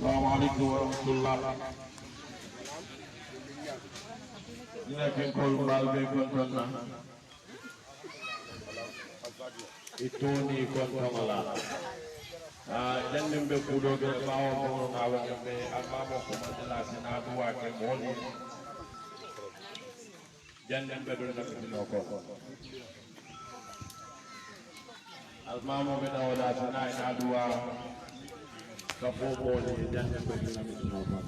السلام عليكم ورحمة الله. لكن كل بال بيكون itoni kontamala jandem be kudo be bawo mo na wala be amamo ko madala sina duwa ke moni jandem be do na ko almamo be dawda sina ina duwa ka bobo ni jandem be do na ko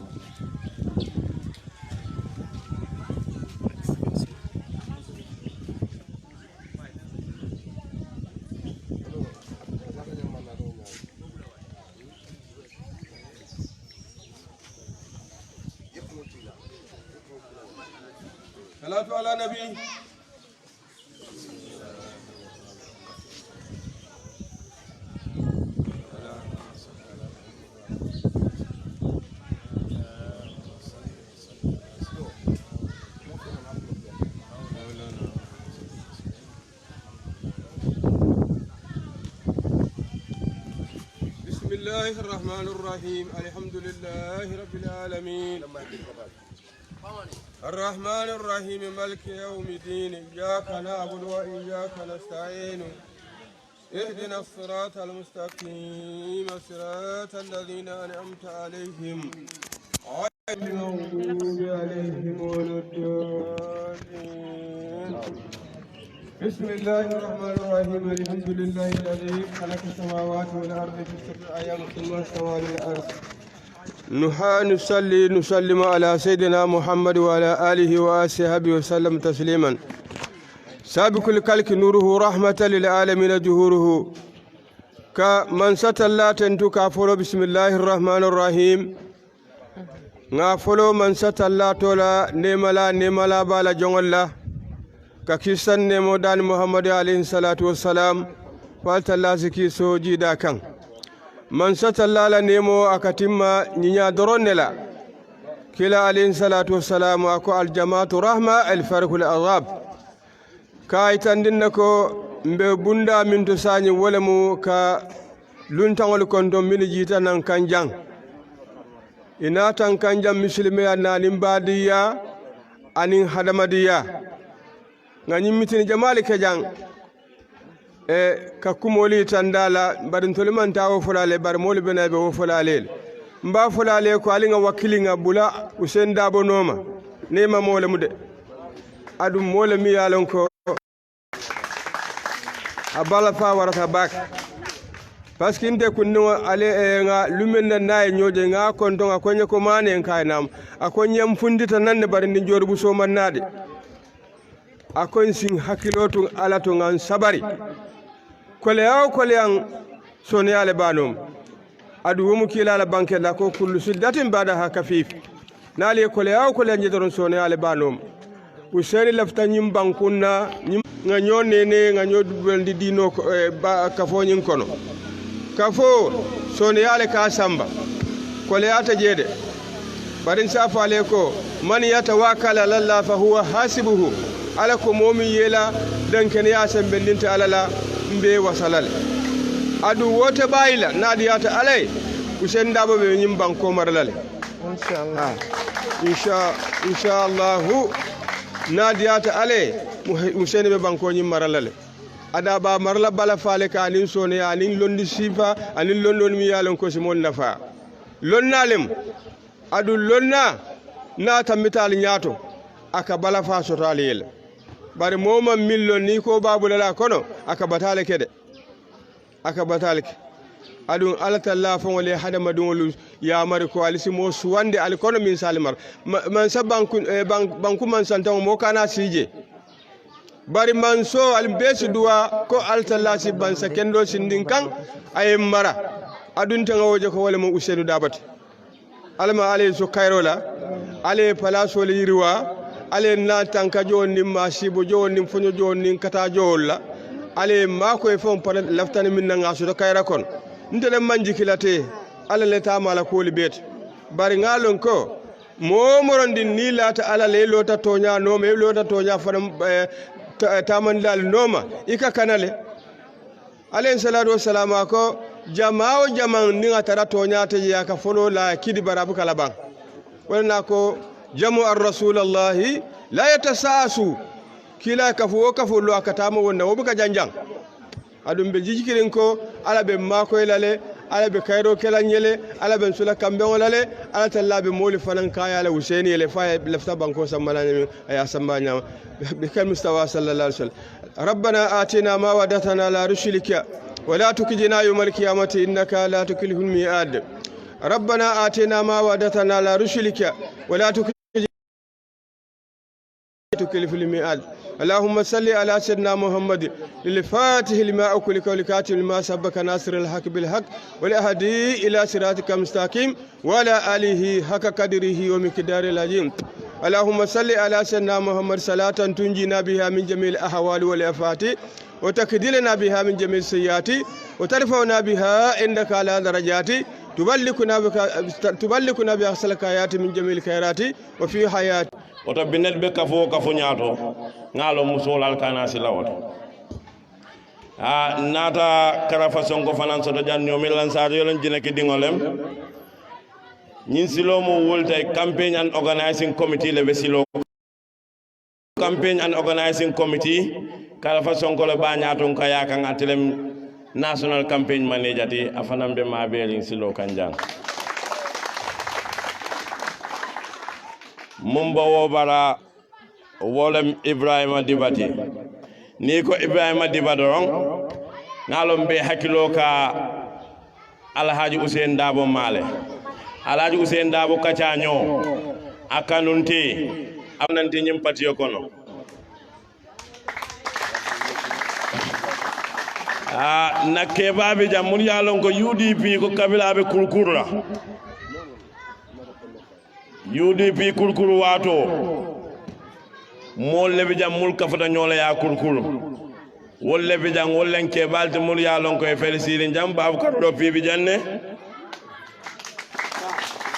صلاة على نبي بسم الله الرحمن الرحيم الحمد لله رب العالمين الرحمن الرحيم مالك يوم الدين إياك نعبد وإياك نستعين اهدنا الصراط المستقيم صراط الذين أنعمت عليهم غير المغضوب عليهم ولا الضالين بسم الله الرحمن الرحيم الحمد لله الذي خلق السماوات والأرض في 7 أيام ثم استوى على العرش نسلم على سيدنا محمد وعلى آله وصحبه وسلم تسليما سابق الكلك نوره رحمة للعالمين جهوره كمن ستلا تنتك فلو بسم الله الرحمن الرحيم نافلو من ستلا تولا نملا بالا جونلا ككيسان نمو دان محمد عليه الصلاة والسلام فالتلا زكي سوجي داكان من ستلا نيمو أكتما نيا درونلا كلا عليه الصلاة والسلام أكو الجماعة رحمة الفرق الأغاب كايتان دينكو مبوندا من تساني ولمو كا لونتان كنتم من جيتا نان كانجان إنا تان كانجان مسلمي نانين بادية أنين حدمدية ngani mitini jamali kajang ka kumoli tandala barin toliman tawo fulale bar moli bena be wo fulale mba fulale ko alinga wakilinga bula usen dabo noma nema mole mude adum mole mi yalon ko abala fa warata bak parce que inte kunno ale nga lumen na nyoje nga konto nga konye ko mane en kaynam akonyam fundita nanne barin din jorbu so mannade akon sin hakilotu alatu ngan sabari kole an soni ale banom adu wumu kila la banke la ko kullu sidatin bada ha kafif nali kole njidoron soni ale banom useri lafta nyim bankunna nga nyonene nga nyodubeldi dino ba kafo nyin kono kafo soni ale ka samba kole ata jede barin safa ale ko man yatawakkala lalla fa huwa hasibuhu ala ko momin yela dan ken ya sembendinta alala mbe wasalal adu wote bayila nadiyata alay usen dabo be nyim banko marlale inshallah nadiyata alay usen be banko nyim marlale ada ba marla bala fale ka anin sone anin londi sifa anin london mi yalon ko simon nafa lonnalem adu lonna na tamital nyaato aka bala fa soto aliyel bari moma millon ni ko babulala kono aka batale kede aka batale ke adun alatalla fon wala hada madun ya mari ko alisi mo suwande al kono min salimar man sabanku banku man santan mo kana sije bari man so al besu duwa ko altalla si ban sakendo sindin kan ay mara adun tan woje ko wala mo usenu dabati alma ale so kayrola ale palaso le yirwa ale na tanka joni masibo joni fonyo joni kata jolla ale mako e fon par laftani min nga so do kayra kon ndele manji kilate ala le tamala ko libet bari ngalon ko mo morondi ni lata ala le lota tonya no me lota tonya fanam taman dal noma ika kanale alayhi salatu wassalam ko jama'o jama'an ni atara tonya te ya ka folo la kidi barabu kalaban wala ko jamu ar-rasulullah la yatasasu kila kafu lo akatama wonna wobuka janjang adum be jijikirin ko ala be mako elale ala be kayro kelanyele ala be sula kambe olale ala tallabe moli fanan kaya ala husaini ele fa lafta banko samana ya samanya bi kan mustawa sallallahu alaihi wasallam rabbana atina ma wadatana la rushlika ولا تكجنا يوم القيامة إنك لا تكلف الميعاد ربنا آتنا ما وعدتنا على رسلك ولا تكلف الميعاد اللهم صل على سيدنا محمد للفاتح لما أكلك ولكاتب لما سبك ناصر الحق بالحق والهدي إلى صراطك المستقيم وعلى آله حق قدره ومقداره العظيم اللهم صل على سيدنا محمد صلاة تنجينا بها من جميع الأحوال والآفات وتكدلنا بها من جميع السيئات وترفعنا بها عندك على درجات تبلغنا بها الخيرات من جميع الخيرات وفي حياة وتبنت بكفو نياتو ngalo musol alkana silawat nata karafa sonko fanan soto janyo milan sado yolen jineki dingolem nyin silo mo wolta campaign and organizing committee le besilo campaign and organizing committee karafa sonko le banyaton kaya kan atelem national campaign manager ti afanambe mabelin silo kanjang mumba wo bara wolem Ibrahima Dibati ni ko Ibrahima Dibadorong ngalom be hakilo ka Alhaji Ousainou Darboe Male Alhaji Ousainou Darboe kacanyo akanunte amnante nyim patiyo kono na kebabe jam mun yalon ko UDP ko kabila be kurkurla UDP kurkuru wato mol lebe jam mul kafata nyola ya kurkuru wol lebe jam wollen ke balde mul ya lon ko e felisiri jam Baboucarr do fi bi janne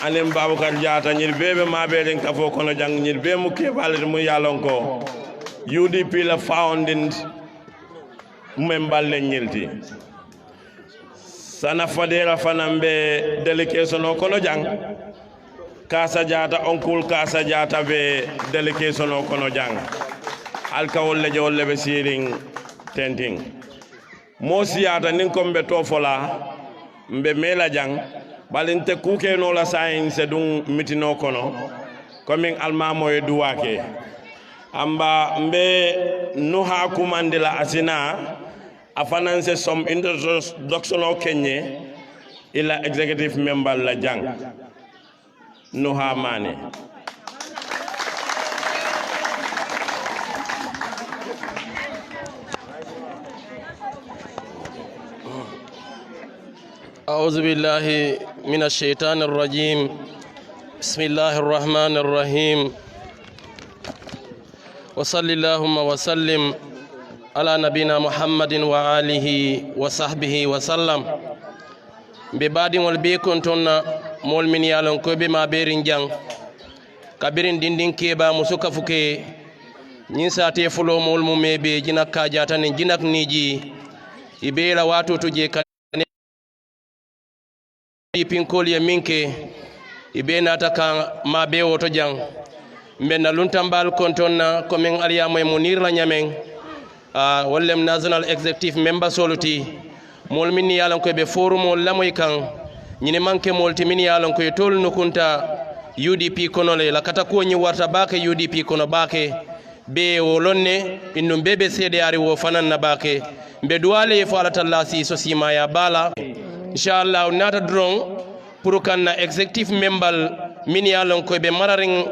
anem Baboucarr jaata nyir bebe mabe den kafo kono jang nyir be mu ke balde mul ya lon ko UDP la founding member len nyilti sana fadera fanambe delegation o kono jang Kasa Jata onkul Kasa Jata be delegation o kono jang alkawol le jol be siring tenting mosiyata nin kombe to fola mbe mela jang balinte kuke no la science dum mitino kono komin almamo e duwake amba mbe nuha kumandila asina afananse som introduction o kenye ila executive member la jang Nuha Mane أعوذ بالله من الشيطان الرجيم بسم الله الرحمن الرحيم وصلى اللهم وسلم على نبينا محمد وآله وصحبه وسلم ببعد والبيكون تونا mol min yalon ko be ma berin jang kabirin dindin keba musuka fuke nyin sate fulo mol mu mebe jinak ka jata ne jinak niji ibela wato to je kan pinkol ya minke ibena ta kan ma be woto jang menna luntambal kontonna ko men aliya moy munir la nyamen wallem national executive member soluti mol min yalon ko be forum la moy kan ñine manke molti min yalon ko tol no kunta UDP kono le la kata ko ñi warta bake UDP kono bake be wolonne innum bebe sede ari wo fanan na bake be duwale fo ala talla si so sima ya bala inshallah nata dron pour kanna executive member min ya lon ko be mararing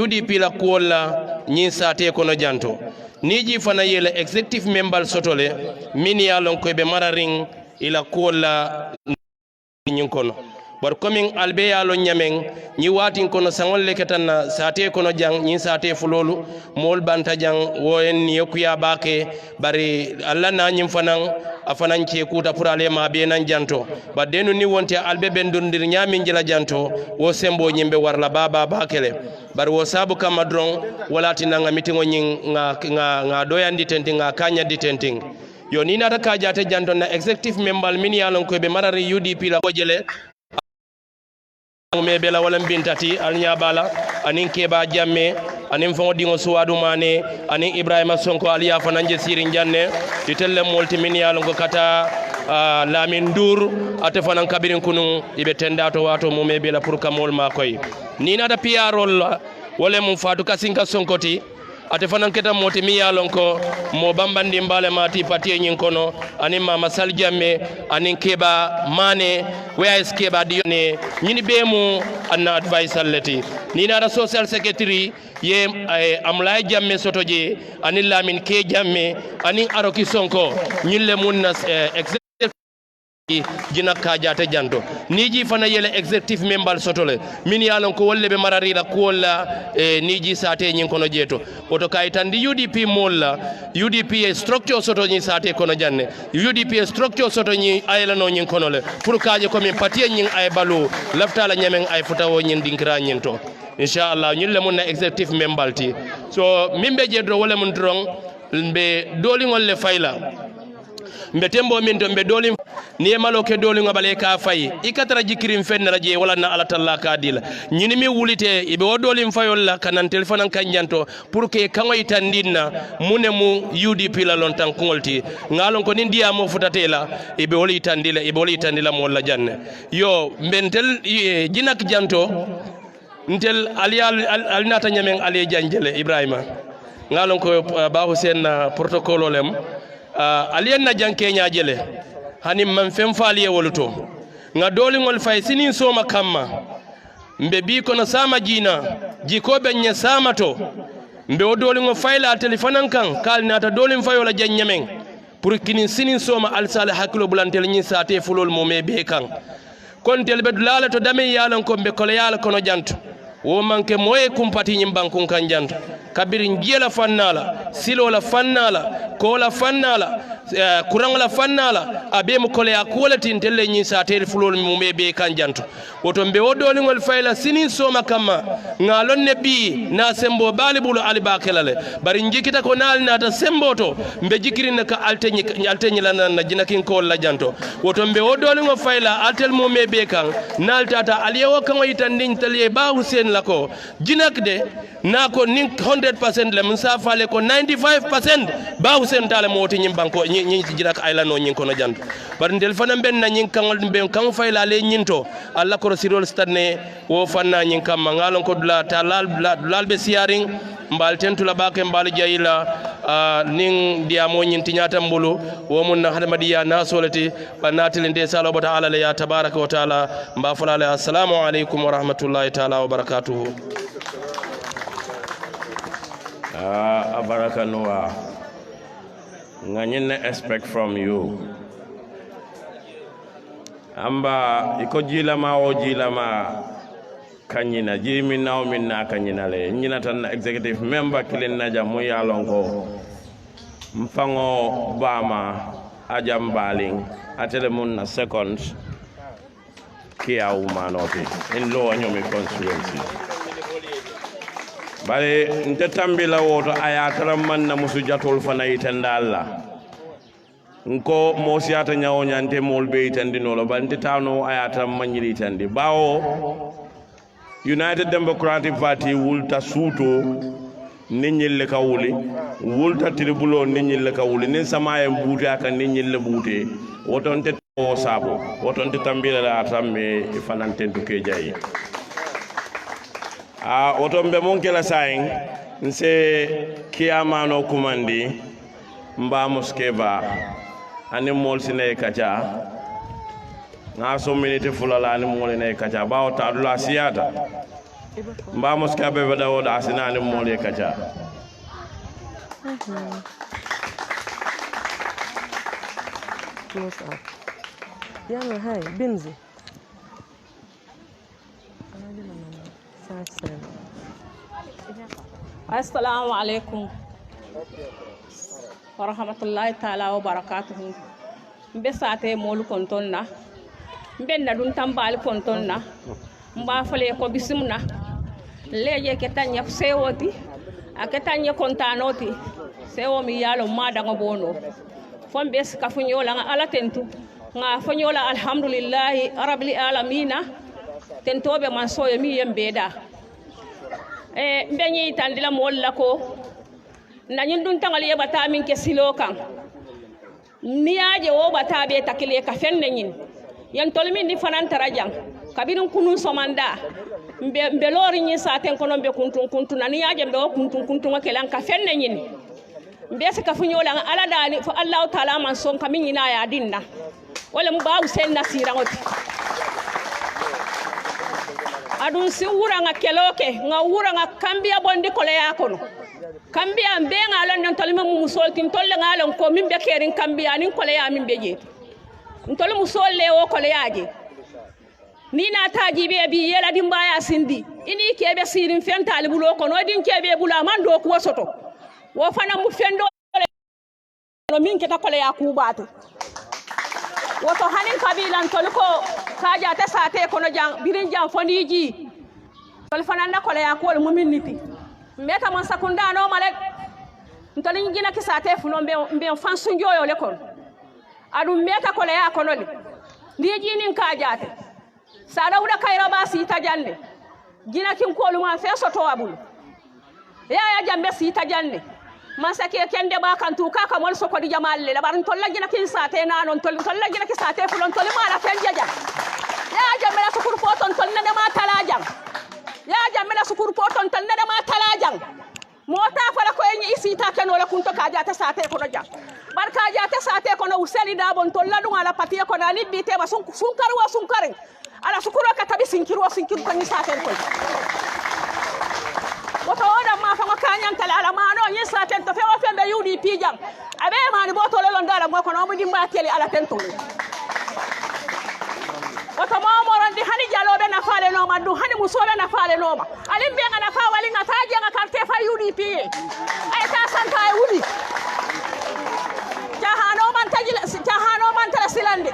UDP la kuola nyin sate kono janto niji fana yela executive member sotole min ya lon ko be mararing ila kuola nyin kono bar coming albe ya lo nyamen ñi watin kono sangol le ketanna sate kono jang ñi sate fulolu mol banta jang woyen ni yokuya bake bari alla na ñim fanan afanan ce kuta purale ma be nan janto ba denu ni wonte albe ben dondir nyamin jila janto wo sembo ñimbe warla baba bakele bari wo sabu kama dron wala tinanga mitingo ñing nga doyandi tenti nga kanya ditenti yo ni nata kajate janto na executive member min yalon ko be marari UDP la ko jele me bela wala bintati alnya bala anin keba jamme anin fongo dingo suwadu mane anin ibrahima sonko aliya fananje sirin janne ditelle multimin yalon ko kata lamin dur ate fanan kabirin kunu ibe tendato wato mo me bela pour kamol makoy ni nada piarol wala mum fatu kasinka sonkoti ate fanan keta moti mi yalon ko mo bambandi mbale mati pati nyin kono ani mama sal jamme ani keba mane where is keba dione nyini be mu anna advice alleti ni na social secretary ye amlay jamme sotoje ani lamin ke jamme ani aroki sonko nyille munna jina kajate janto niji fana yele executive member sotole min yalon ko wolle be marari la ko la niji sate nyin kono jeto oto kaytandi UDP molla UDP structure soto nyi sate kono janne UDP structure soto nyi ayla no nyin kono le pour kaje ko min patie nyin ay balu laftala nyamen ay futawo nyin dinkra nyin to inshallah nyille mun na executive member ti so mimbe jedro wala mun drong be doli ngolle fayla mbe tembo min to mbe doli ni malo ke doli ngabale ka fay ikatara jikirim fenna raje wala na ala talla ka dila nyini mi wulite ibe wodoli fayol la kanan telephone kan janto pour que kangoy tandinna mune mu UDP la lon tan kongolti ngalon ko ni ndiya mo futatela ibe woli tandila mo la janne yo mbentel jinak janto ntel alinata nyamen ali janjele ibrahima ngalon ko ba Hussein protocole lem aliyen na janke nyaajele hani man fem faaliye woluto nga doli ngol fay sinin soma kamma mbe bi kono sama jina jikobe nya sama to mbe o doli ngo fayla telefonan kan kalnata doli fayola janyamen pour kinin sinin soma alsala hakilo bulantel nyi sate fulol mo me be kan kon telbe dulala to dame yalan ko mbe kole yala kono janto wo manke moye kumpati nyimbankun kan janto kabirin jela fannala silola fannala kola fannala kurangla fannala abe mu kole akolati intelle nyi satel fulol mu mebe kan janto woto mbe wodoli ngol fayla sinin soma kama ngalon ne bi na sembo balibulu alibakelale bari njikita ko nal nata semboto mbe jikirin ka altenyi la na jinakin ko la janto woto mbe wodoli ngol fayla altel mu mebe kan nal tata aliyewo kan wayitandin taliye ba Hussein lako jinakde nako nin 100% le musa fale ko 95% ba Hussein tale moti nyim banko nyi jirak ayla no nyin kono janto bar ndel fana ben na nyin kangol be kan fayla le nyinto alla ko sirol stadne wo fanna nyin kam ngalon ko dula talal be siaring mbal tentula bake mbal jayila nin diamo nyin tinyata mbulu wo mun na hadamadiya nasolati banatil nde salo bata ala ya tabaraka wa taala mba fulale assalamu alaikum wa rahmatullahi taala wa barakatuh Abaraka Noah, nganyine expect from you. Amba iko jilama o jilama kanyina jimi naw minna kanyina le nyina tan executive member kilin naja mo yalongo mfango bama ajam baling atele mun na second kia umanoti in lo nyomi constituency bare nte tambila woto ayatara man na musu jatol fana yitanda Allah nko mosiyata nyawo nyante molbe yitandi nolo bante tawno ayatara manyiri yitandi bawo United Democratic Party wulta suto ninyille ka wuli wulta tribulo ninyille ka wuli nin samaye mbute aka ninyille bute wotonte o sabo wotonte tambila la atamme fanantentu ke jayi wotombe mon kela sayin nse kiyamano kumandi mba muskeba ani mol sine kacha nga so minute fulala ani mol ne kacha bawo ta dula siyata mba muskebe bada woda asina ani mol kacha Yana hai binzi. Assalamu alaikum wa rahmatullahi ta'ala wa barakatuhu. Mbe sate molu kontonna mbe na dun tambal kontonna mba fale ko bisimna leje ke tanya sewoti aketanya kontanoti sewo mi yalo mada ngobono fombe skafunyola nga ala tentu nga fanyola alhamdulillahi rabbil alamina tentobe man soye mi yembeda mbenyi tandila molla ko nanyin dun tangal ye bata min ke silo kan niyaje wo bata be takile ka fenne nyin yan tolmi ni fanan tarajang kabirun kunun somanda mbe lori nyi saten kono mbe kuntun na niyaje mbe wo kuntun ke lan ka fenne nyin mbe se ka funyola ala dani fo Allah taala man son kamin ina ya dinna wala mu ba usen nasira ngoti adun si wura nga keloke nga wura nga kambia bondi kole yakono kambia mbe nga lon non tolima mu musol tin tolle nga lon ko min be kerin kambia nin kole ya min be je ntol musol le wo kole yaje ni na taji be bi yela dimbaya sindi ini kebe sirin fentali bulo ko no din kebe bula man do ko soto wo fana mu fendo no min keta kole ya kubatu woto hanin kabilan tolko kaja ta sate kono jang birin jang fondiji tol fananda kole ya ko muminiti meta man sakunda no malek ntolin gina ki sate funo mbe fansu njoyo le kon adu meta kole ya kono li ndiji nin kaja te sada uda kayra basi tajande gina kin ko luma fe soto abul ya jambe si tajande masake kende ba kan tuka kamol soko di jamalle la barin tolla gina kin sate nanon tolla gina ki sate fulon tolli mala fen jaja ya jamela sukur poton tolla ne ma talajang ya jamela sukur poton tolla ne ma talajang mota fala ko enyi isita ken wala kunto kaja ta sate ko jang bar kaja ta sate ko no useli da bon tolla dum ala patiye ko na libbi te ba sun karin ala sukuro ka tabi sinkiru ko ni sate ko woto oda ma fa kanyan tala ala ma no yin saten to fe o fe be UDP jang abe ma ni boto le lon dala mo ko no mo dimba tele ala tento woto mo mo ron di hani jalobe na faale no ma du hani musobe na faale no ma alim be nga na fa wali nga taje nga karte fa UDP ay ta santa ay wuli jahano man tala silande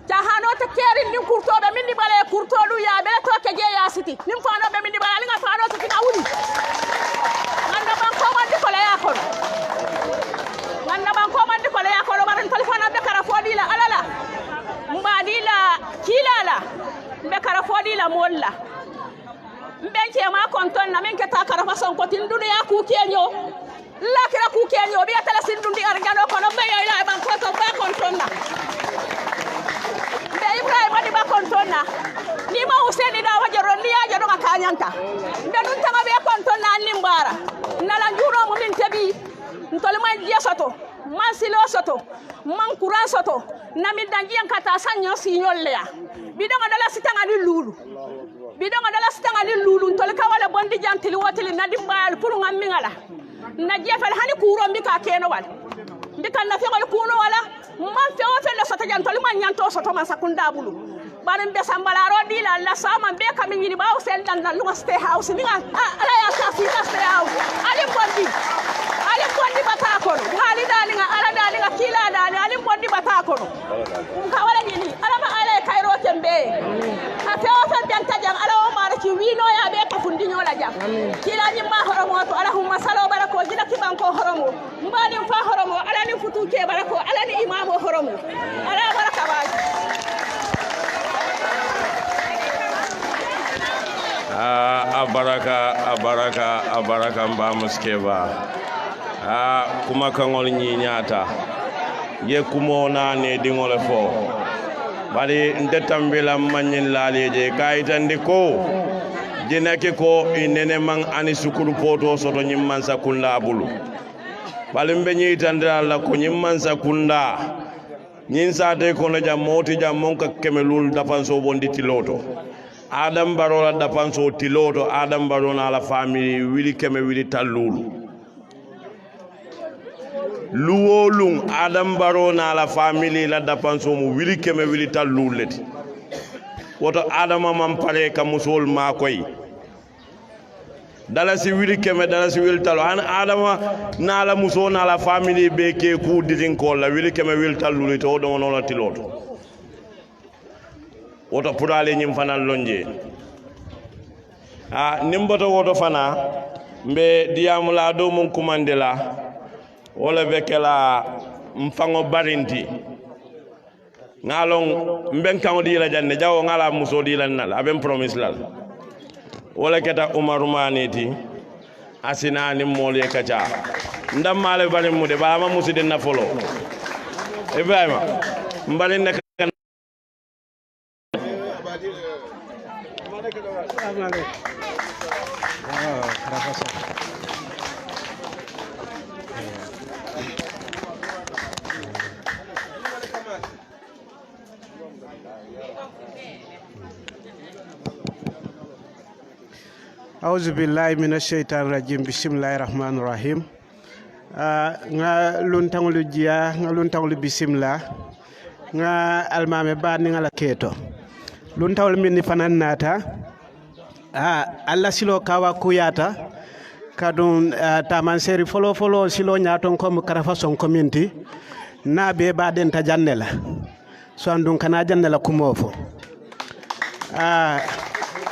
jahano te kerin nin kurtobe min di bale kurtodu ya be to ke je ya siti nin fa no be min di bale nga fa no siti na wuli ganna ban ko mandi ko le yakolo baran telefona be kara fodila alala mbadila kilala be kara fodila molla mbenke ma konton na men ke ta kara fason ko tin duniya ku kenyo la kira ku kenyo be tala sin dundi argano ko no be yo ya ban ko to ba konton na be Ibrahim adi ba konton na ni ma Hussein da wajaro ni ya jado ka kanyanta be nun tama be konton na nimbara nala juro mo min tabi ntol man dia soto man silo soto man kuran soto nami danjian kata sanyo signol ya bidonga dala sitanga ni lulu ntol ka wala bondi jantili wotili nadi mbal pour ngamingala na jefal hani kuro mbika keno wal mbika na fe wal kuno wala man fe o fe le soto jantoli man nyanto soto man sakunda bulu barim be sambala rodi la sama be kam ni ba o sen dan lu stay house ni ala ya sa fi stay house ali bondi batakon hali dali nga ala dali nga kila dali ali bondi batakon ka wala ni ala ba ala kayro tembe ate o fe ben tajang ala o mara ki wino ya be ka fundi nyola jam kila ni ma horomo to allahumma sallu barako jina ki banko horomo mbani fa horomo ala ni futu ke barako ala ni imamo horomo ala baraka ba abaraka mba muskeba kuma kangol nyinyata ye kumo na ne dingole fo bari ndetambila manyin laleje kayitandi ko jinake ko inene man ani sukuru poto soto nyimman sakunda bulu balimbe nyitandira la ko nyimman sakunda nyin sate kono jam moti jam monka kemelul dapanso bondi tiloto adam barola dapanso tiloto adam barona la family wili keme wili talulu luwolung adam barona la family la dapanso mu wili keme wili taluleti woto adama man pare ka musol ma koy dalasi wili keme dalasi wil talo an adama na la muso na la family be ke ku didin ko la wili keme wil talulu to do non tiloto woto purale nyim fanal lonje nimboto woto fana mbe diamula do mun kumandela wala bekela mfango barinti ngalong mben kan di la janne jawo ngala muso di lan nal abem promise lal wala keta umarumaniti asina ni mole kacha ndam male bari mu de ba ma muside na folo ibrahima mbali nek Auzu billahi minash shaitanir rajim. Bismillahir rahmanir rahim. Nga luntangulu jia nga luntangulu bismillah nga almame ba ni ngala keto luntawul minni fanan nata alla silo kawa kuyata kadun taman seri folo silo nyaton kom karafa son community na be ba den ta jannela so andun kana jannela kumofo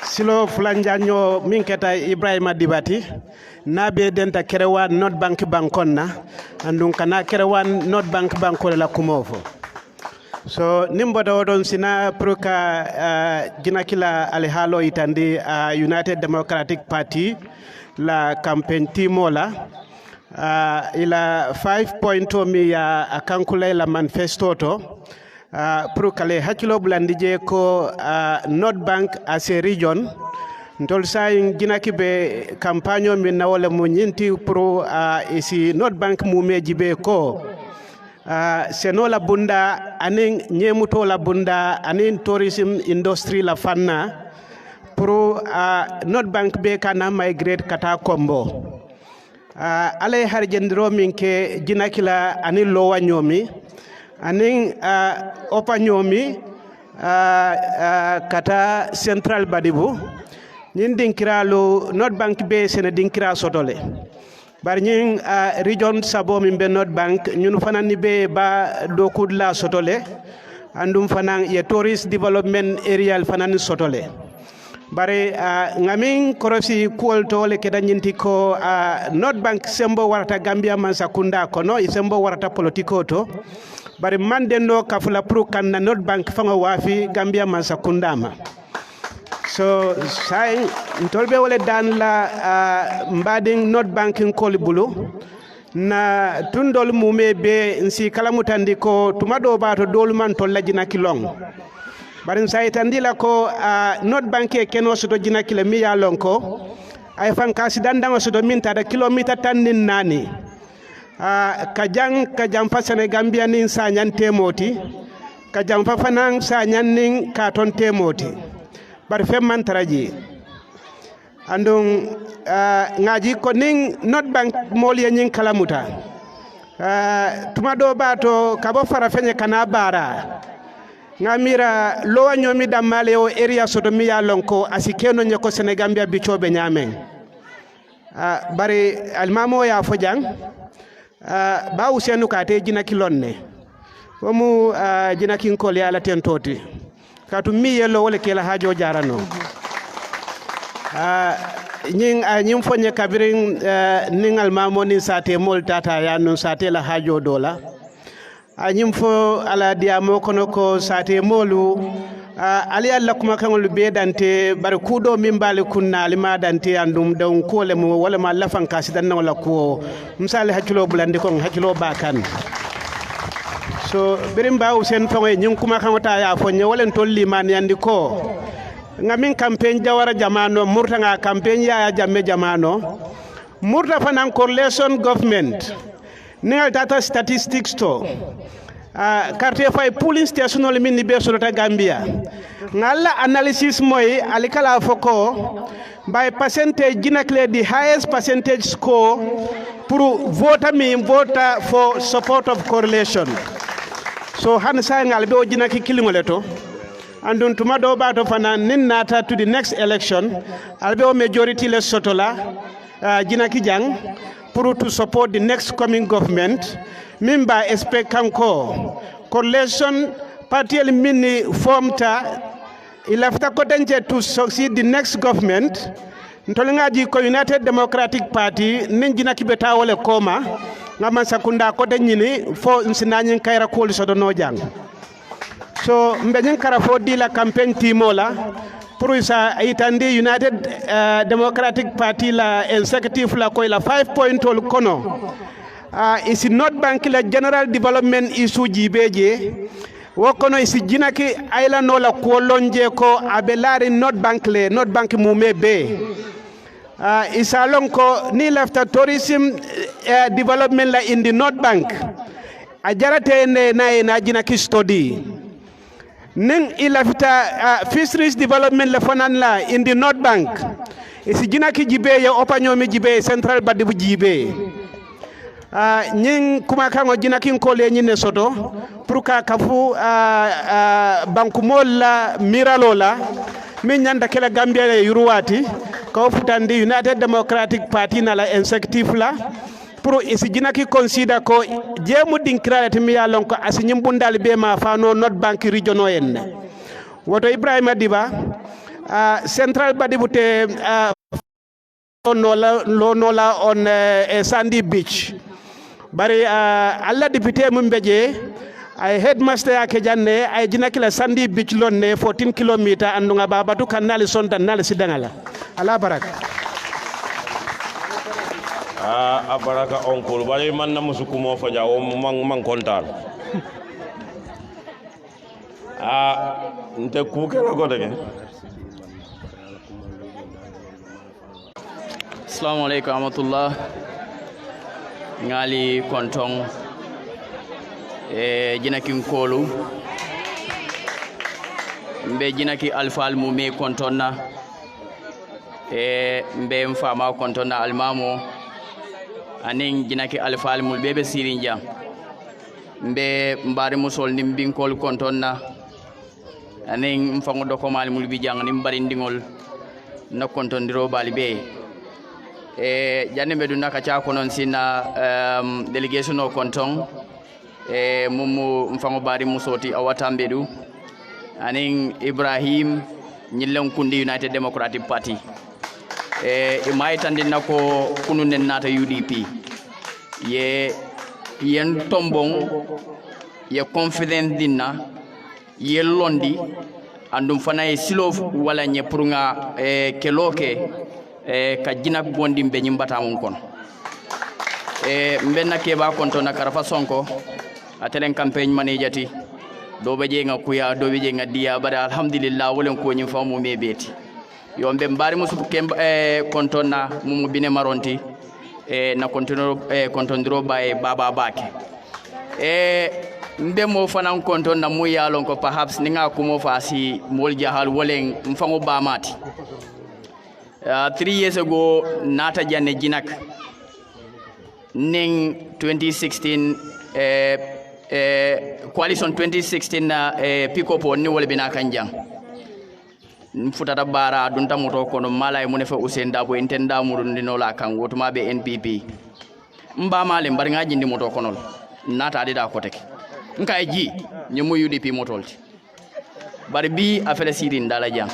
silo fulanjanyo min keta Ibrahima Dibati na be denta kerewa North Bank bankonna andun kana kerewa North Bank bankola la kumofo so nimboda odon sina proka jinakila alihalo itandi United Democratic Party la campaign timola ila 5.0 mi ya akankula la manifesto to proka le hakilo bulandije ko North Bank as a region ntol sayin jinaki be campagne min nawole mo nyinti pro isi North Bank mu meji be ko seno la bunda anin nyemuto la bunda anin tourism industry la fanna pro North Bank be kana migrate kata kombo ale harjendiro min ke jinakila anin lowa nyomi anin opa nyomi kata central badibu ñin dinkiralo North Bank be sene dinkira sotole bar ñin region sabo min be North Bank ñun fanan ni be ba do kudla sotole andum fanan ye tourist development area fanan sotole bare ngamin korosi kuol tole ke danyinti ko North Bank sembo warata Gambia man sakunda kono sembo warata politiko to bare mandendo kafula pro kan na North Bank fanga wafi Gambia man sakunda ma so say ntolbe wala dan la mbading North Bank koli bulu na tundol mume be nsi kala mutandi ko tumado bato dolman to lajina kilong barin say tandila ko North Bank e keno soto jina kila mi ya lonko ay fan kasi dandanga soto minta da kilomita tanin nani kajang fa Senegambia nin sa nyan temoti kajang fa fanang sa nyan nin katon temoti bar femman taraji andung ngaji ko ning North Bank moli nyin kalamuta tumado bato kabo fara fenye kana bara ngamira lowa nyomi damale o area sodomi ya lonko asikeno nyako Senegambia bichobe nyamen bari almamo ya fojang ba usenu kate jina kilonne omu jina kinkol ya la tentoti katu mi yelo wala kela hajo jarano nying fonye kabirin ningal mamoni sate mol tata ya nun sate la hajo dola nyim fo ala diamo kono ko sate molu ali alla kuma kangol be dante bar kudo min bali kunna lima dante andum don kole mo wala ma lafan kasidan na wala ko misali hakilo bulande ko hakilo bakan so birim ba usen fango nyim kuma kangota ya fonye wala tolli man yandi ko ngamin campaign jawara jamano murta nga campaign ya jamme jamano murta fanan correlation government ningal data statistics to quartier fay polling station le min be solo ta Gambia ngalla analysis moy alikala foko by percentage ginakle the highest percentage score pour vote for support of correlation so han sa ngal be o jinaki kilingole to andun tuma do ba to fana nin nata to the next election albe o majority le sotola jinaki jang pour to support the next coming government mimba expect kanko correlation party el mini formta ilafta ko denje to succeed the next government ntolingaji ko United Democratic Party nin jinaki beta wole koma ngama sakunda ko denyini fo nsinanyin kayra ko so no jang so mbenyin kara fo di la campaign timola pour sa itandi United Democratic Party la executive la ko la 5 point kono isi North Bank la general development issue jibeje wokono isi jinaki island no la ko lonje ko abelari North Bank mume be isalon ko ni lafta tourism development la in the North Bank ajarate ne na jinaki study ning ilafta fisheries development la fanan la in the North Bank isi jinaki jibe ya opanyomi jibe central badibu jibe nying kuma kango jinaki ko le nyine soto pour ka kafu banku molla miralola min nyanda kala Gambia le yuruwati ko futandi United Democratic Party na la executive la pour isi jinaki consider ko jemu dinkralati mi yalon ko asinyim bundal be ma fano North Bank region en woto Ibrahima Diba central badibute nola on Sandy Beach bari alla député mum beje ay headmaster yake janne ay jinaki la Sandy Beach lonne 14 km andunga babatu kanali sonta nal sidangala ala baraka abaraka onkol bari man na musuku mo faja o man kontaan nte ku ke ko dege assalamu alaykum rahmatullah ngali kontong jinaki kolu mbe jinaki alfal mu me kontonna mbe mfama kontonna almamo anin jinaki alfal mul bebe sirinja mbe mbari musol nim binkol kontonna anin mfango dokomal mul bijang nim barindingol na kontondiro balibe janne be dunaka cha konon sina delegation o konton mumu mfango bari musoti awatambe du anin Ibrahim nyillen kundi United Democratic Party imay tandina ko kununen nata UDP ye yen tombong ye confident dinna ye londi andum fana e silof wala nye purunga keloke ka jinak bondi be nyimbata mon kon mbenna keba konto na karafa sonko atelen campaign manejati do be je nga kuya do be je nga dia bada alhamdulillah wolen ko nyim famu me beti yo mbe mbari musu konto na mumu bine maronti na kontondiro bae baba bake mbe mo fanan konto na mu yalon ko perhaps ninga kumo fasi mol jahal wolen mfango bamati 3 years ago nata janne jinak ning 2016 coalition 2016 na pick up on ni wol bina kanjang mfutata bara dunta moto kono malay mo ne fa Usain Dabo intenda murun dino la kan wotuma be NPP mba male mbar ngaji ndi moto kono nata adida ko tek nka ji nyumu UDP motolti bar bi afele sirin dala jang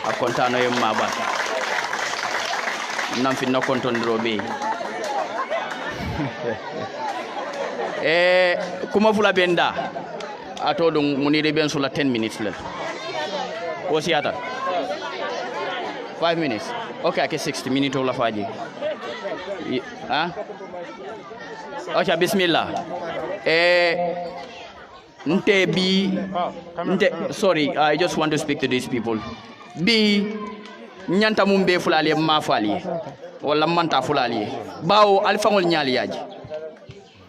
a kontano yem maba nam fi na kontondro be kuma fula benda ato dum munire ben sula 10 minutes la o siata 5 minutes okay ake 60 minutes la faji okay bismillah sorry, I just want to speak to these people. bi nyanta mum be fulali ma fali wala manta fulali bawo alfangol nyaali yaji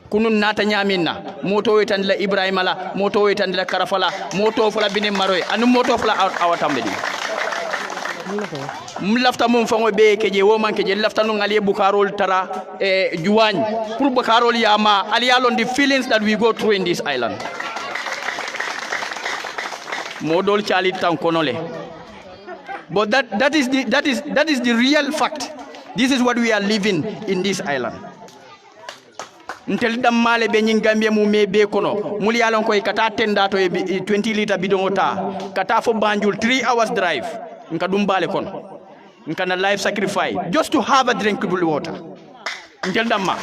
kunun nata nyaminna moto wetan la ibrahima la moto wetan la karafala moto fula binin maroy anu moto fula awatambe di lafta mum fango be keje wo man keje lafta no ngali bukarol tara juwañ pour bukarol yama aliyalon the feelings that we go through in this island modol chali tan konole but that is the real fact. This is what we are living in this island. Until the male be Gambia mu me be kono muli yalon koy kata tenda to 20 liter bidon ta kata fo Banjul 3 hours drive nka dum bale kono nka na life sacrifice just to have a drinkable water. Until the ma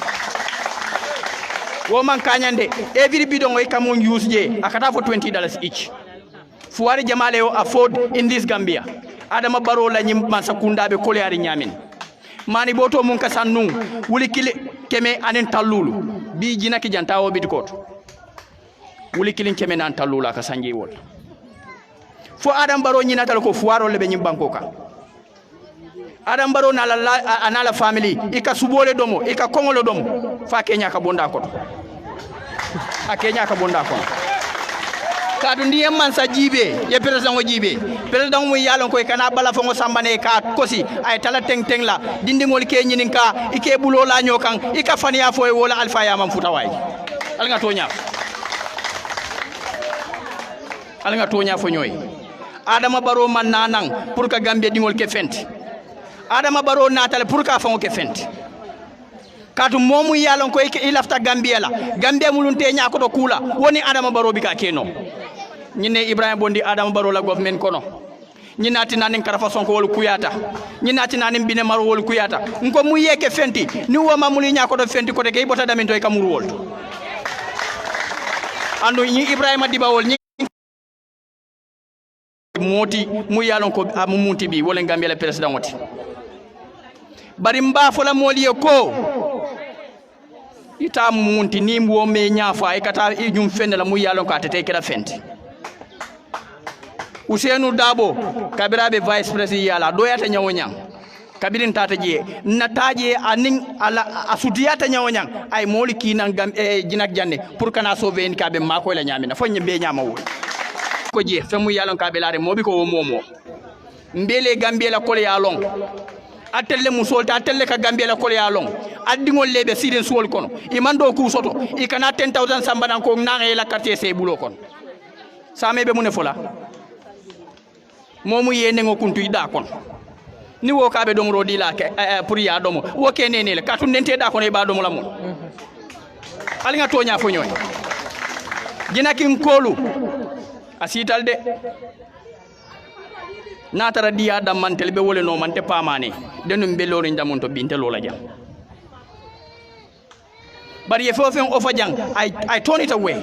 woman kanyande every bidon we come on use je akata for $20 each. Fuari jamale yo afford in this Gambia. Adama Barrow la nyim man sakunda be koleari nyamin. Mani boto mun ka sannu wuli kile keme anen talulu bi jina ki jantawo bi dikot wuli kilin keme nan talula ka sanji wol fo Adam Barrow nyina tal ko fuaro le be nyim banko ka Adam Barrow na la anala family ika subole domo ika kongolo domo fa Kenya ka bonda ko a Kenya ka bonda ko kadu ndiyam man sa jibe ye president o jibe president mo yalon koy kana bala fongo sambane ka kosi ay tala teng teng la dindingol ke nyinin ka ike bulo la nyokan ika faniya foy wala alfa ya mam futa way alga tonya fo nyoy Adama Barrow man nanang pour ka Gambia dingol ke fenti Adama Barrow natal pour ka fongo ke fenti katu momu yalon koy ke ilafta Gambia la Gambia mulunte nyako do kula woni Adama Barrow bi ka keno ñine Ibrahima Bondi Adama Barrow la government kono ñinati nanin karafa sonko wol kuyata ñinati nanin bine maro wol kuyata nko mu yeke fenti ni wo mamuli nyako do fenti ko de kay bota damin toy kamuru wol andu ñi Ibrahima Diba wol ñi moti mu yalon ko amu munti bi wala Gambia la president woti bari mba fola moliye ko ita munti ni wo me nyafa e kata e ñum fende la mu yalon ko atete kala fenti Ousseynou Dabo kabirabe vice president yala doyata nyawonyang kabirin tata je nataje aning ala asudiyata nyawonyang ay moli kinan gam jinak janne pour kana sauver en kabe mako la nyamina fo nyembe nyama wo ko je femu yalon kabe laare mobi ko momo mbele Gambia la kole yalon atelle musolta atelle ka Gambia la kole yalon addingol lebe siden suwol kono imando ku soto ikana 10000 sambadan ko nangé la quartier sey bulo kon samebe mune fola momu yene ngo kuntu ida kon ni wo kabe dom rodi la ke pour ya domo wo ke nene le katu nente da kon e ba domo la mon ali nga tonya fo nyoy gina kin kolu asital de natara diya dam mantel be wole no mante pamane denum be lori ndamon to binte lola jam bari e fofen o fajang I turn it away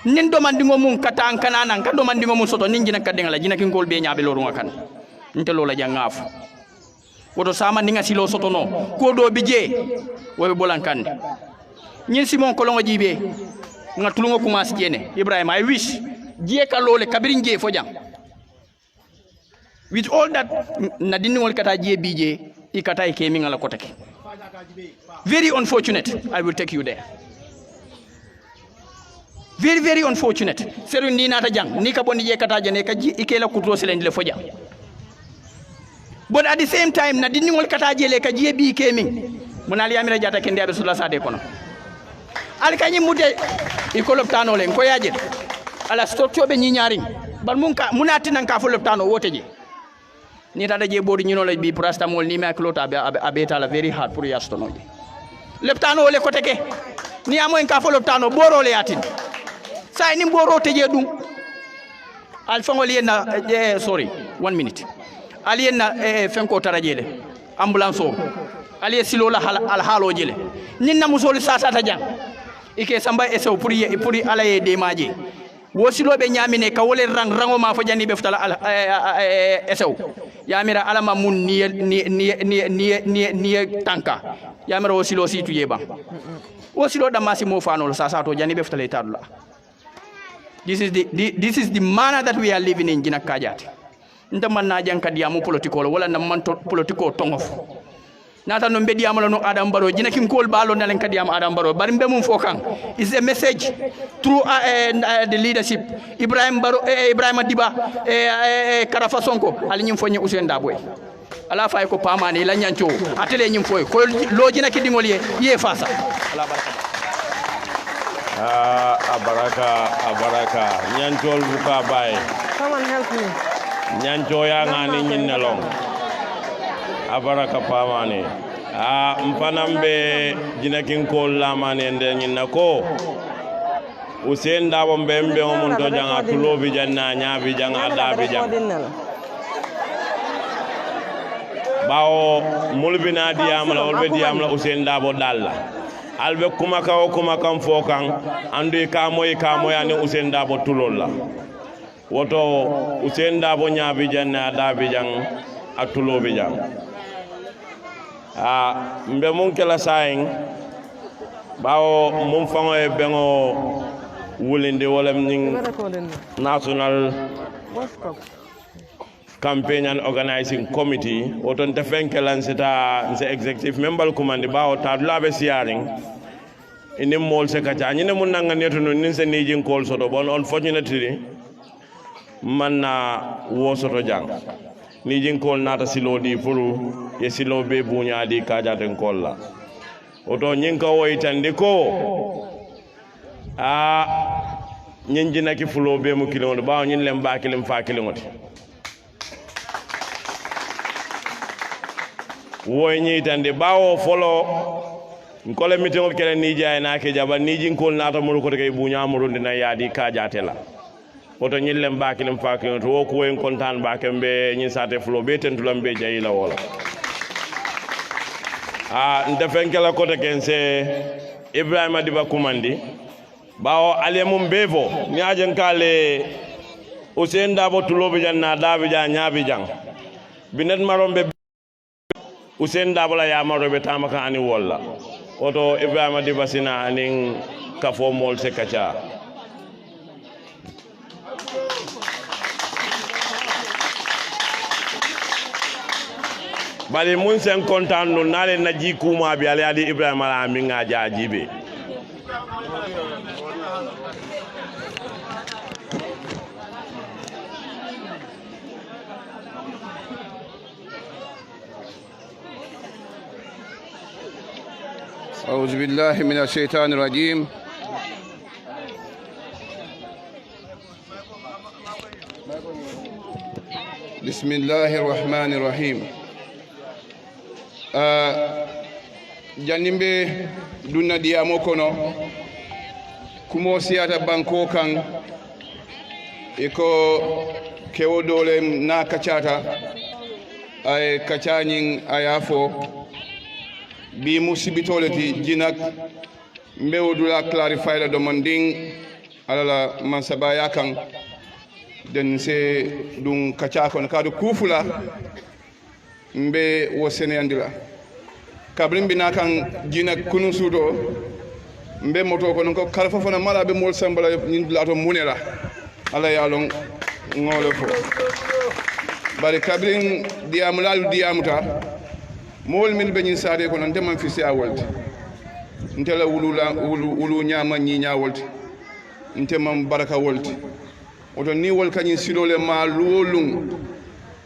nin do mandingo mun kata an kanana kan do mandingo mun soto nin jina kadeng la jina kin gol be nyaabe loru ngakan nte lola jangaf woto sama ninga silo soto no ko do bije wobe bolan kande nyin simon kolongo jibe nga tulungo kumas jene Ibrahima I wish je ka lole kabirin je fo jang with all that na dinni wol kata je bije ikata ke mi ngala kotake very unfortunate I will take you there very very unfortunate seru ni nata jang ni ka bonni je kata jene ka ji ikela kutro selen le foja but at the same time na dinni wol kata jele ka je bi ke min munal yamira jata kende abe sula sade kono al kanyi mude ikolop tano len ko yaje ala stotto be ni nyari bal mun ka munati nan ka fo loptano wote je ni tata je bodi nyino la bi prostamol ni ma klota abe tala very hard pour yastono je loptano le ko teke ni amo en ka fo loptano boro le yatin say ni boro teje dum al fangol yena sorry 1 minute ali yena fenko tarajele ambulance o ali silo la al halo jele nin na musol sasa ta jang ike samba esew pour alaye de maje wo silo be nyamine ka wole rango ma fo jani be futala esew yamira alama mun ni tanka yamira wo silo situ yeba wo silo da masi mo fano sasa to jani be futala tadula. This is the manner that we are living in Jinak Kajat. nta man na janka diamu politiko wala na man politiko tongof nata no mbedi amala no Adam Barrow jina kin kol balo nalen kadiyam Adam Barrow bari mbe mum fokan is a message through the leadership Ibrahim Barrow Ibrahima Diba Karafa Sonko ali nyim fonye Ousainou Darboe ala fay ko pamane la nyancho atele nyim foy ko lo jina ki dingol ye fasa ala baraka abaraka nyanchol buka bay Come and help me. nyancho ya ngani nyinnelong abaraka pamane mpanambe jina kinkol lamane nde nyinna ko Ousainou Darboe mbembe mun to janga tulobi janna nyaabi janga adabi jang bawo mulbina diyamla olbe diyamla Ousainou Darboe dalla albe kuma kam fokan andu ka moy ani Ousainou Darboe tulolla woto Ousainou Darboe nyaabi janna adabi jang atulobi jang mbe mun kala sayin bawo mun fango e bengo wulinde wala ning national campaign and organizing committee oton te fenkelan sita nse executive member command bawo ta labe siaring indi mol se kacha nyine mun nanga neto no nin se nijin call soto bon unfortunately man na wo soto jang nijin call nata silo di furu ye silo be bunya di kaja ten kolla oto nyinka woytande ko nyinjina ki fulo be mu kilon ba nyin lem ba kilim fa kilingoti woy nyitande bawo folo nkole mitingo kele ni jaay na ke jaba ni jinkol nata mo ko kay bunya mo ndina yaadi ka jatela oto nyin lem ba kilim fa kilingoti wo ko en kontan ba kembe nyin sate fulo be tentulam be jayila wala ndefenkela kote kense Ibrahima Diba Kumandi bawo ale mum bevo ni ajen kale Ousainou Darboe tulobi janna dabi jan nyaabi jang binet marombe Ousainou Darboe la ya marobe tamaka ani walla oto Ibrahima Diba sina anin kafo mol se kacha bali mun sen kontan no nale naji kuma bi ali adi Ibrahima la mi nga jajibe أعوذ بالله من الشيطان الرجيم بسم الله الرحمن الرحيم janimbe dunna diyamo kono kumo siyata banko kan eko kewo dole na kacata ay kacañin ayafo bi musibitole ti jinak mbewdula clarify la demanding alala mansabaya kan den se dun kaca kon kadu kufula mbe wo seneyandila kabrin bina kan jina kunu sudo mbe moto ko ko kalfa fona mala be mol sambala ni lato munela ala yalon ngole fo bari kabrin diamulalu diamuta mol min be ni sade ko non de man fi ci awolti ntela wulu nyama ni nyawolti ntemam baraka wolti oto ni wol kanyi silole ma luolum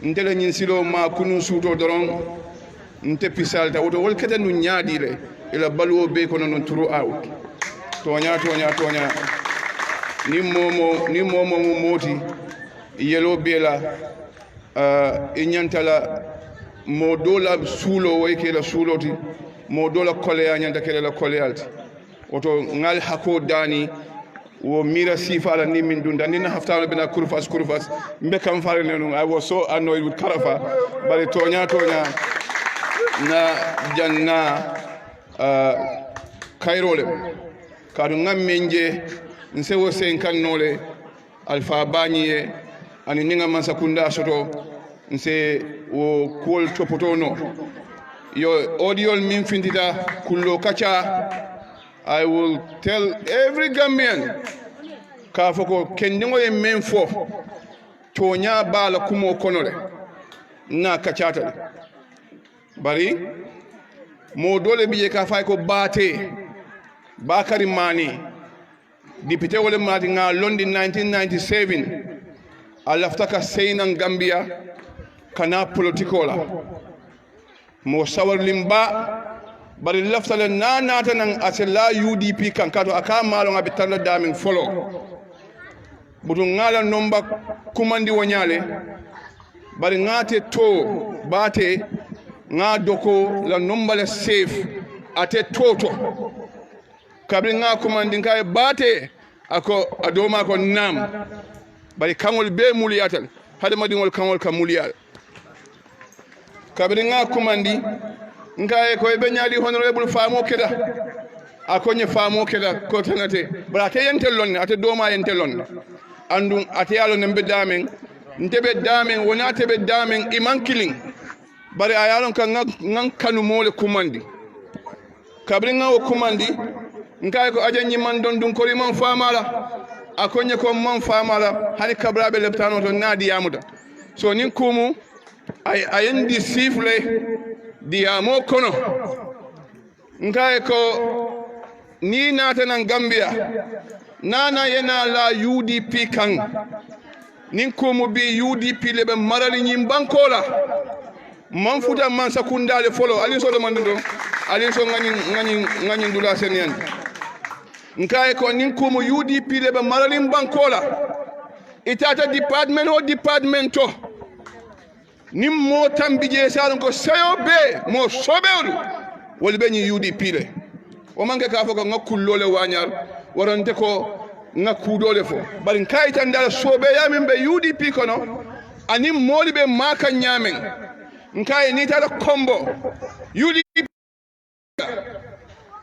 ntela nyin silo ma kunu suto doron nte pisalta oto wol kete nu nyaadile ila balwo be kono non throughout tonya ni momo moti yelo bela inyantala mo dola sulo way ke la suloti mo dola koleya nyanta ke la koleyalti oto ngal hako dani wo mira sifala ni min dunda ni na haftalo bina kurfas mbe kam fare nenu I was so annoyed with Karafa bari tonya na janna kayrole kadu ngamenje nsewo sen kannole alfa baniye ani ninga mansakunda soto nse wo kol topotono yo audiol min findita kullo kacha I will tell every Gambian ka foko kendingo e men fo toña bala kumo konole na kacatale bari mo dole biye ka fay ko baate Bakary Mani député wole mati nga londi 1997 a laftaka seynan Gambia kana politikola mo sawarlim ba bari laftale nanata nan asela UDP kan kato aka malo ngabe tarla damin folo butu ngala nomba kumandi wonyale bari ngate to bate nga doko la nomba le safe ate toto kabri nga kumandi nkaye bate ako adoma ko nam bari kangol be muliyatal hade madingol kangol ka muliyal kabri nga kumandi nkaye ko be nyaadi honorable famo keda akonye famo keda ko tanate bara te yentel lonne ate doma yentel lonne andu ate yalo nembe damen ntebe damen wona tebe damen iman killing bari ayalon ka ngan kanu mole kumandi kabri nga o kumandi nkaye ko ajanyi man don dun kori man famala akonye ko man famala hani kabrabe leptano to nadi yamuda so nin kumu ayendi sifle diyamo kono nkaye ko ni nata nan Gambia nana yena la UDP kan nin kumu bi UDP lebe marali nyim bankola man futa man sakundale folo alin so do mandudo alin so ngani dula senen nkaye ko nin kumu UDP lebe marali bankola itata department o departmento nim mo tambije salon ko sayo be mo sobewdu wol be ni UDP le o manke ka fo ko ngakul lole wañar warante ko ngakudole fo bari kay tan dal sobe yamin be UDP kono anim moli be maka nyamen nkaye ni tala kombo UDP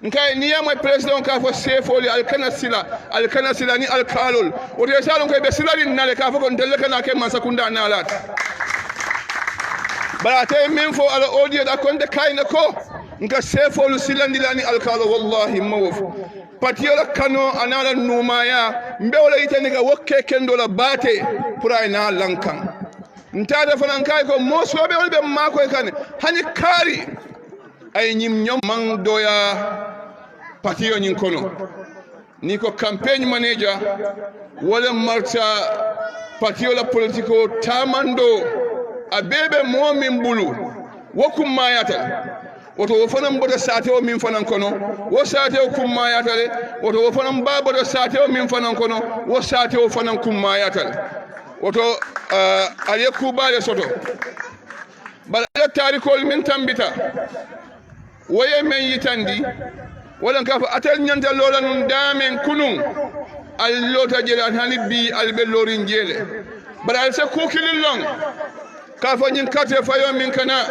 nkaye ni yamay president ka fo sefoli alkana sila ni alkalol o de salon ko be silali nale ka fo ko ndelle kana ke man sakunda nalat bara tay min fo ala audio da konde kayna ko nka sefolu silandilani alkalo wallahi mawf patiola kano anala numaya mbewla itani ga wokke kendola bate puray na lankan ntada fanan kay ko mosobe wolbe mako e kan hani kari ay nyim nyom man doya patio nyin kono ni ko campaign manager wala marta patiola politiko tamando abebe momin bulu wokum mayata woto wo fanan bodo sate o min fanan kono wo sate o kum mayata le woto wo fanan ba bodo sate o min fanan kono wo sate o fanan kum mayata le woto aliye kubale soto bala tarikol min tambita woye men yitandi wala ka fa atel nyanta lola nun damen kunun allota jela hani bi albe lorin jele bala al se kokilin long ka fa nyin kate fayo min kana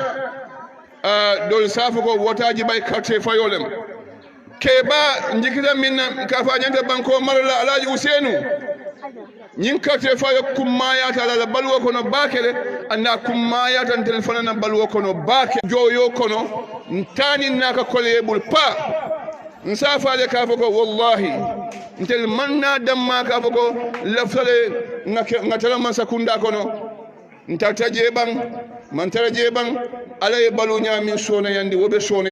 dol safu ko wotaji bay kate fayolem keba njikita min ka fa nyanta banko marala alaji usenu nyin kate fayo kummayata la balwo kono bakele anda kummayata telefona na balwo kono bake joyo kono ntani naka kolebul pa nsafa le ka fa ko wallahi ntel manna damma ka fa ko lafale ngatala man sakunda kono ntata jeban man tara jeban alay balu nyami sona yandi wobe sona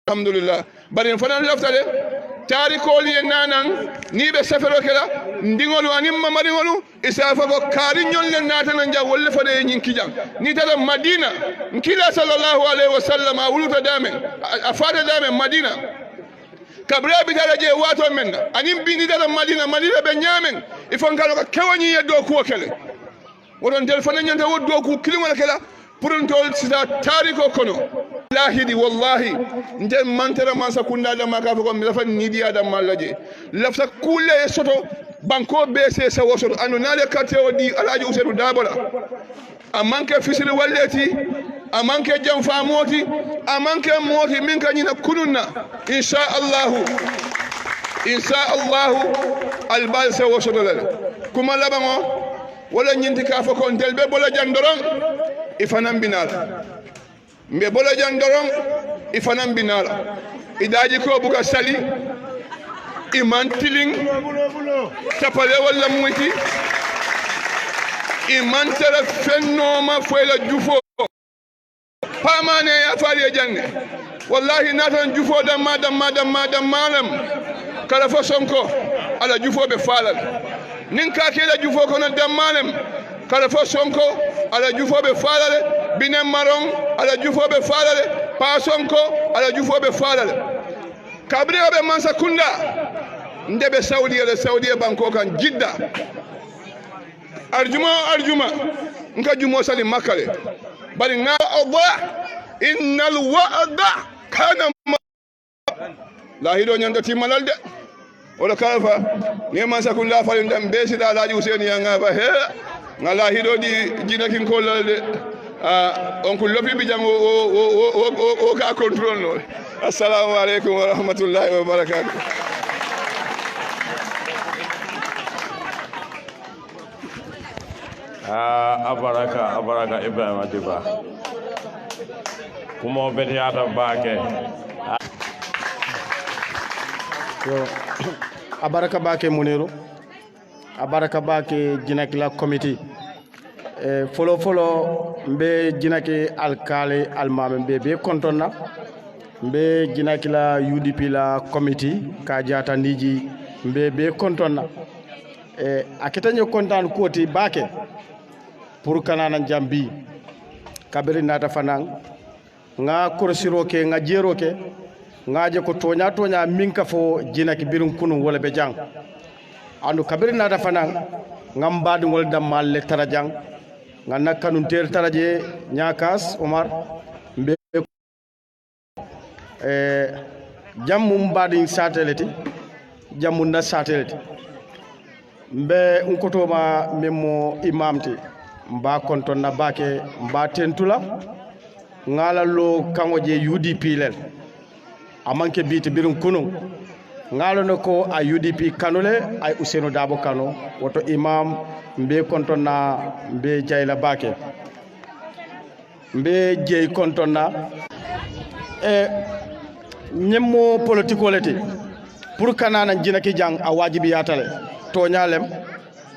alhamdulillah bari fanan laftale tarikoli nanan ni be safero kala ndingolu anim mamadingolu isafa ko kari nyolle natana nja wolle fade nyinki jam ni tata madina nkila sallallahu alaihi wasallam awuluta dame afada dame madina kabra bi tala je wato men anim bindi tata madina be nyamen ifon kala ko kewani yeddo ko kele wodon telefone nyanta woddo ko kilimo kala pour ntol sida tariko kono lahidi wallahi nde mantara man sakunda da maka ko mi lafa nidi adam mallaje lafta kule soto banko bese sa wosoto anu nale karte odi alaji usenu dabola amanke fisiri walleti amanke jam famoti amanke moti min kanyina kununna insha Allah albal sa wosoto lale kuma labango wala nyinti ka fa ko ndelbe bola jandoron ifanan binala mbe bola jandoron ifanan binala idaji ko buka sali iman tiling tapale wala muiti imantara fennoma foyla jufo pamane ya fali janne wallahi natan jufo dammalam kala fo sonko ala jufo be falal nin ka kela jufo kono dammalem kala fo sonko ala jufo be falale binen maron ala jufo be falale pa sonko ala jufo be falale kabri be mansa kunda ndebe saudiya banko kan jidda arjuma nka jumo sali makale bari nga Allah innal wa'da kana la hido nyanda timalal de wala kalfa ne mansa kunda falin dam be sida laji Useni yanga ba he ngala hido di jinakin ko lalde on ko lopi bi jang o ka control no assalamu alaikum wa rahmatullahi wa barakatuh abaraka Ibrahima Diba kumo betiyata bake yo abaraka bake Muniru abaraka bake jinakila committee folo mbe jinaki alkali almame be kontonna mbe jinakila UDP la committee ka jata ndiji be kontonna akitaño kontan koti bake pour kanana jambi kabiri nata fanan nga kursiro ke nga jero ke nga je ko tonya minka fo jinaki birum kunu wala be jang andu kabiri nata fanan ngam badu ngol dammal le tarajang nga nakkanun ter taraje nyakas Omar mbe jammum badu satelite jammu na satelite mbe unkotoma memo imamti mba konton na bake mba tentula ngala lo kangoje UDP lel amanke biti birum kunu ngalo nako a UDP kanule ay Ousainou Darboe Kano woto imam mbe konton na mbe jayla bake mbe jey konton na nyemmo politiko leti pour kanana jinaki jang a wajibi yatale toñalem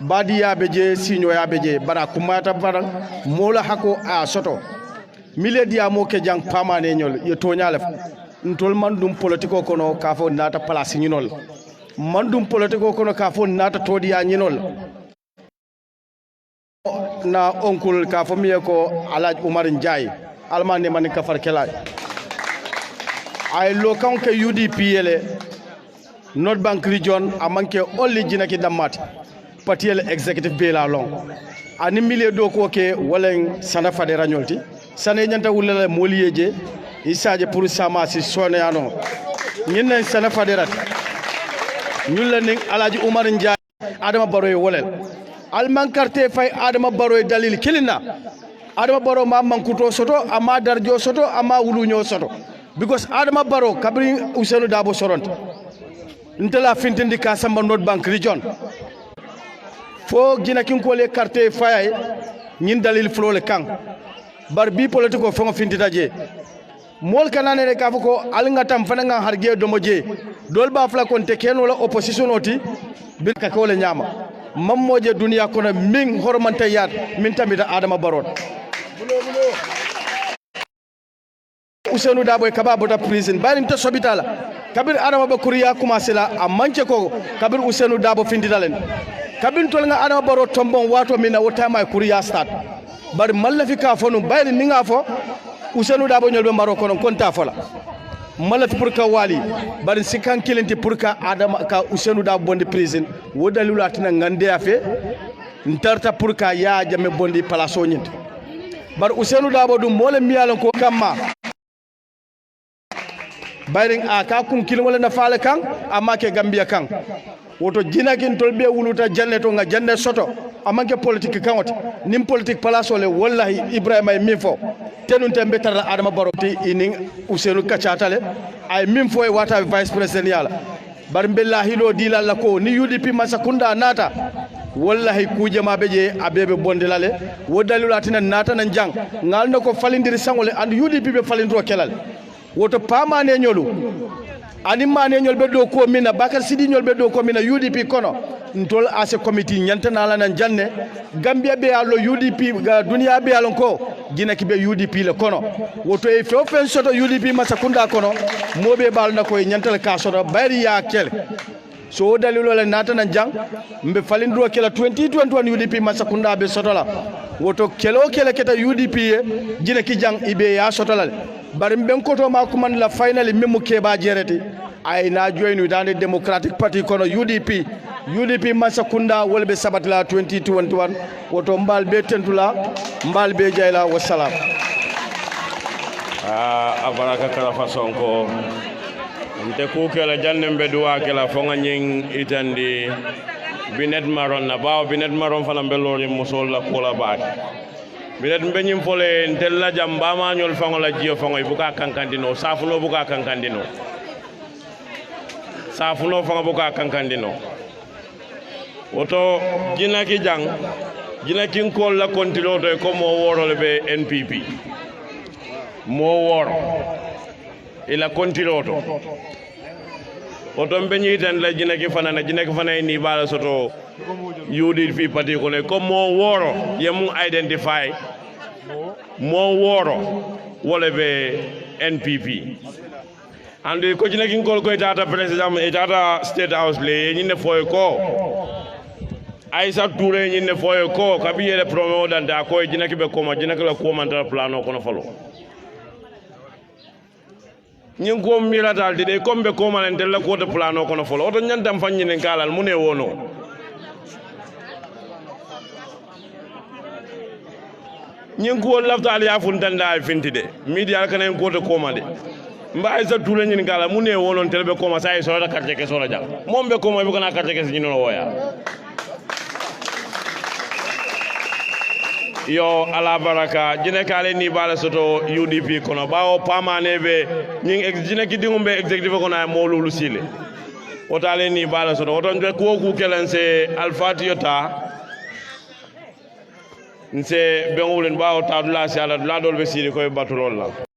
badi yabe je sinyo yabe je bara kumata bara mola hako a soto miledia mo ke jang pamane nyol ye toñalef ntol mandum politiko kono ka fo nata place nyinol mandum politiko kono ka fo nata todiya nyinol na onkul ka fo miye ko Alaj Umar Njai almane man ka far kelay ay lo kan ke UDP yele North Bank region amanke only jinaki dammat patiel executive bela long ani milieu do ko ke walen sana fade ragnolti sana nyanta wulale moliyeje isaje pour sama si soneyano ñinne sana fade rat ñulla ning Alhaji Umar Njai Adama Barrow wolel almankarte fay Adama Barrow dalil kilina Adama Barrow ma mankuto soto ama darjo soto ama wuluño soto because Adama Barrow kabri Ousainou Darboe soronte ntela fintindi ka samba North Bank region fo gina kin ko le carte fayay ñin dalil flole kan bar bi politiko fo fintita je mol kanane re ka ko alnga tam fana nga harge do moje dol ba fla konte ken wala opposition oti bil ka ko le nyama mammoje duniya kono min hormanta yat min tamida Adama Barrow Ousainou Darboe kaba bota prison bari to sobitala kabir Adama Bakuriya commencé la a manke ko kabir Ousainou Darboe finditalen kabin tol nga Adama Barrow tombon wato mina wotama Kuriya start bari mallafi ka fonu bayri ninga fo Ousainou Darboe nyolbe mbaro kono konta fola mallafi pour ka wali bari sikan kilenti pour ka Adama ka Ousainou Darboe bondi prison wodalula tina ngande afe ntarta pour ka ya jame bondi palaso nyint bari Ousainou Darboe dum mole miyalon ko kamma bayring a ka kun kilin wala na fale kan amma ke Gambia kan woto jinakin tolbe wuluta janne to nga janne soto amma ke politique kan wata nim politique palaso le wallahi Ibrahima min fo tenun tembe tar Adama Barrow ti inin Ousainou kacatale ay min fo e wata vice president yala bar billahi lo dilalla ko ni UDP masakunda nata wallahi kuje mabe je abebe bondilale wodalula tinan nata nan jang ngalno ko falindiri sangole and UDP be falindro kelal woto pamane nyolu ani mane ñol be do ko mina bakar sidi ñol be do ko mina UDP kono ntol ase committee nyanta nala nan janne gambia be allo UDP ga dunia be alon ko jina ki be UDP le kono woto e fo fen soto UDP masakunda kono mobe bal na ko nyanta ka soto bari ya kel so dalilo le nata nan jang mbe falindro kela 2021 UDP masakunda be soto la woto kelo kele keta UDP jina ki jang ibe ya soto la bari mben koto ma kuman la finally memu keba jereti ay na joinu dande Democratic Party kono UDP masakunda wolbe sabatla 2021 woto mbal be tentula mbal be jayla wassalam abaraka kala façon ko nte ku kela janne mbe duwa kela fonga nyin itandi binet maron na bawo binet maron fana mbelori musol la kola baat binet mbe nyim fole ntel la jamba ma nyol fango la jiyo fango ibuka kankandino safuno buka kankandino safuno fango buka kankandino woto jina ki jang jina kin kol la kontilo to ko mo woro le be NPP mo woro ila kontilo to woto mbe nyitan la jina ki fana ni bala soto UDP party ko ne ko mo woro yemu identify mo woro wole be NPP andi ko jina kin kol ko tata president e tata state house le ni ne foy ko Aïssa Touré ñi ne foye ko kabi yele promo danta ko jina ki be ko ma jina kala ko man ta plano kono falo ñi ko miratal de kombe ko man en la ko de plano kono falo oto ñantam fanni ne kalal mu ne wono ñi ko lafta al ya funtanda ay fintide media kana en ko de ko ma de mba Aïssa Touré ñi kalal mu ne wono tel be ko ma say so da carte ke so la jang mombe ko mo be kana carte ke ñi no woya yo ala baraka jine kale ni bala soto UDP kono bawo pamane be ñing jine ki dingum be executive kono ay molulu sile otale ni bala soto oton be ko ku kelense alfatiyota nse be ngulen bawo tadula si ala dula dol be sile koy batulol la